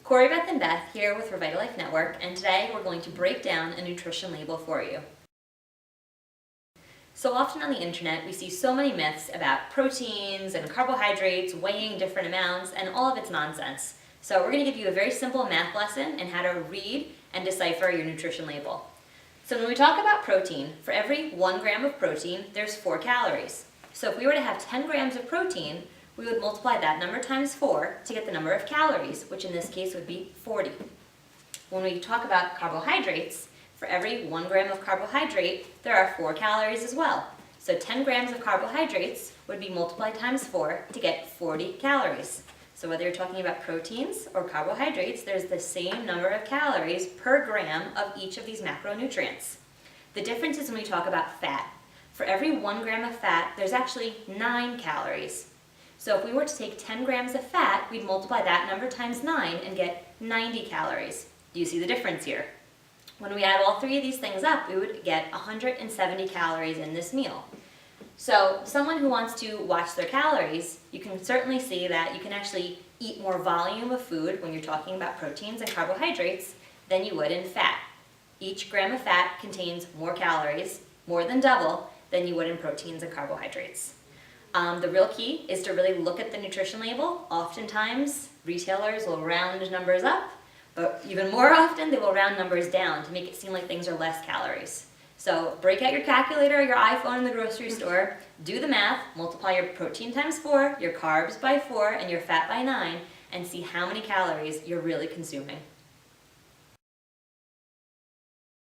Corrie-Beth and Beth here with Revitalife Network, and today we're going to break down a nutrition label for you. So often on the internet we see so many myths about proteins and carbohydrates weighing different amounts, and all of it's nonsense. So we're going to give you a very simple math lesson in how to read and decipher your nutrition label. So when we talk about protein, for every 1 gram of protein there's 4 calories. So if we were to have 10 grams of protein, we would multiply that number times 4 to get the number of calories, which in this case would be 40. When we talk about carbohydrates, for every 1 gram of carbohydrate, there are 4 calories as well. So 10 grams of carbohydrates would be multiplied times 4 to get 40 calories. So whether you're talking about proteins or carbohydrates, there's the same number of calories per gram of each of these macronutrients. The difference is when we talk about fat. For every 1 gram of fat, there's actually 9 calories. So if we were to take 10 grams of fat, we'd multiply that number times 9 and get 90 calories. Do you see the difference here? When we add all 3 of these things up, we would get 170 calories in this meal. So someone who wants to watch their calories, you can certainly see that you can actually eat more volume of food when you're talking about proteins and carbohydrates than you would in fat. Each gram of fat contains more calories, more than double, than you would in proteins and carbohydrates. The real key is to really look at the nutrition label. Oftentimes, retailers will round numbers up, but even more often, they will round numbers down to make it seem like things are less calories. So break out your calculator or your iPhone in the grocery store, do the math, multiply your protein times 4, your carbs by 4, and your fat by 9, and see how many calories you're really consuming.